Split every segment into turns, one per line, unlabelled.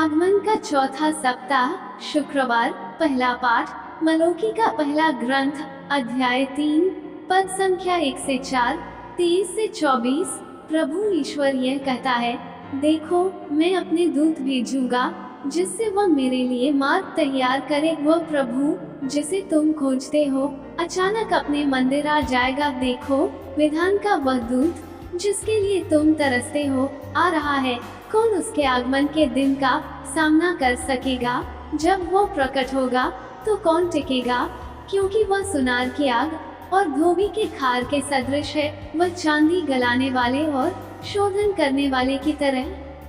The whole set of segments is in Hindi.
आगमन का चौथा सप्ताह, शुक्रवार, पहला पाठ, मलाकी का पहला ग्रंथ, अध्याय 3, पद संख्या 1 से 4, 23 से 24। प्रभु ईश्वर यह कहता है, देखो मैं अपने दूत भेजूंगा जिससे वह मेरे लिए मार्ग तैयार करे। वह प्रभु जिसे तुम खोजते हो अचानक अपने मंदिर आ जाएगा। देखो विधान का वह दूत जिसके लिए तुम तरसते हो आ रहा है। कौन उसके आगमन के दिन का सामना कर सकेगा? जब वो प्रकट होगा तो कौन टिकेगा? क्योंकि वह सुनार की आग और धोबी के खार के सदृश है। वह चांदी गलाने वाले और शोधन करने वाले की तरह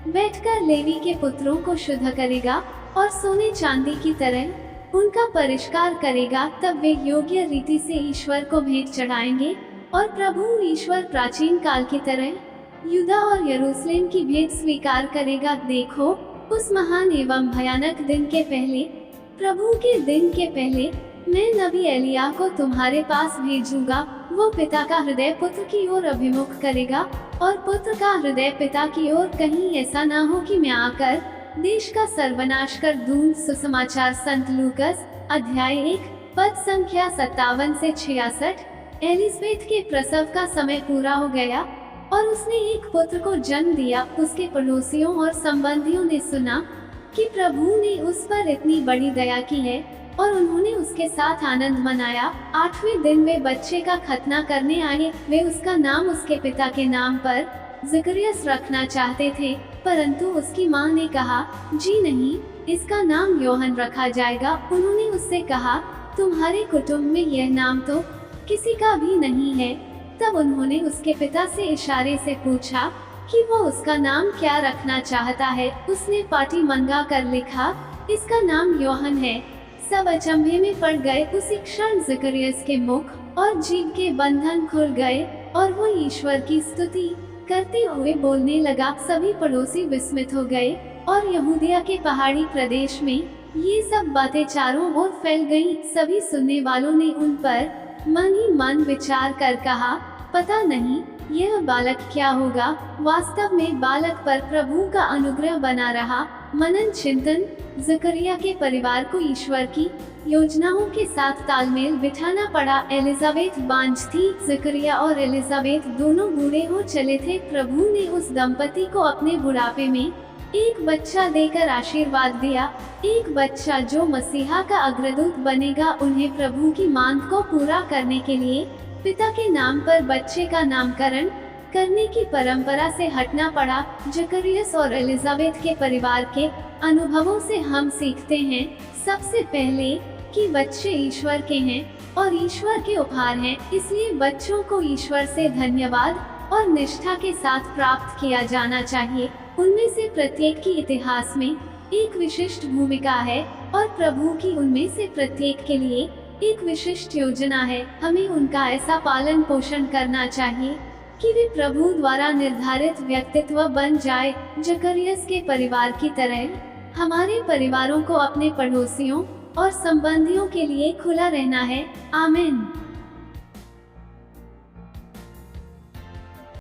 बैठकर लेवी के पुत्रों को शुद्ध करेगा और सोने चांदी की तरह उनका परिष्कार करेगा। तब वे योग्य रीति से ईश्वर को भेंट चढ़ाएंगे और प्रभु ईश्वर प्राचीन काल की तरह यूदा और यरूशलेम की भेंट स्वीकार करेगा। देखो उस महान एवं भयानक दिन के पहले, प्रभु के दिन के पहले, मैं नबी एलिया को तुम्हारे पास भेजूंगा। वो पिता का हृदय पुत्र की ओर अभिमुख करेगा और पुत्र का हृदय पिता की ओर। कहीं ऐसा ना हो कि मैं आकर देश का सर्वनाश कर दूं। सुसमाचार संत लूकस, अध्याय 1, पद संख्या 57 से 66। एलिज़ाबेथ के प्रसव का समय पूरा हो गया और उसने एक पुत्र को जन्म दिया। उसके पड़ोसियों और संबंधियों ने सुना कि प्रभु ने उस पर इतनी बड़ी दया की है और उन्होंने उसके साथ आनंद मनाया। 8वें दिन वे बच्चे का खतना करने आए। वे उसका नाम उसके पिता के नाम पर ज़करियस रखना चाहते थे, परंतु उसकी माँ ने कहा, जी नहीं, इसका नाम योहन रखा जाएगा। उन्होंने उससे कहा, तुम्हारे कुटुंब में यह नाम तो किसी का भी नहीं है। तब उन्होंने उसके पिता से इशारे से पूछा कि वो उसका नाम क्या रखना चाहता है। उसने पाटी मंगा कर लिखा, इसका नाम योहन है। सब अचंभे में पड़ गए। उसी क्षण ज़करियस के मुख और जीभ के बंधन खुल गए और वो ईश्वर की स्तुति करते हुए बोलने लगा। सभी पड़ोसी विस्मित हो गए और यहूदिया के पहाड़ी प्रदेश में ये सब बातें चारों ओर फैल गईं। सभी सुनने वालों ने उन पर मन ही मन विचार कर कहा, पता नहीं यह बालक क्या होगा। वास्तव में बालक पर प्रभु का अनुग्रह बना रहा। मनन चिंतन। ज़करिया के परिवार को ईश्वर की योजनाओं के साथ तालमेल बिठाना पड़ा। एलिज़ाबेथ बांझ थी। ज़करिया और एलिज़ाबेथ दोनों बूढ़े हो चले थे। प्रभु ने उस दंपति को अपने बुढ़ापे में एक बच्चा देकर आशीर्वाद दिया, एक बच्चा जो मसीहा का अग्रदूत बनेगा। उन्हें प्रभु की मांग को पूरा करने के लिए पिता के नाम पर बच्चे का नामकरण करने की परंपरा से हटना पड़ा। ज़करियस और एलिज़ाबेथ के परिवार के अनुभवों से हम सीखते हैं, सबसे पहले कि बच्चे ईश्वर के हैं और ईश्वर के उपहार हैं। इसलिए बच्चों को ईश्वर से धन्यवाद और निष्ठा के साथ प्राप्त किया जाना चाहिए। उनमें से प्रत्येक की इतिहास में एक विशिष्ट भूमिका है और प्रभु की उनमें से प्रत्येक के लिए एक विशिष्ट योजना है। हमें उनका ऐसा पालन पोषण करना चाहिए कि वे प्रभु द्वारा निर्धारित व्यक्तित्व बन जाए। ज़करियस के परिवार की तरह हमारे परिवारों को अपने पड़ोसियों और संबंधियों के लिए खुला रहना है। आमीन।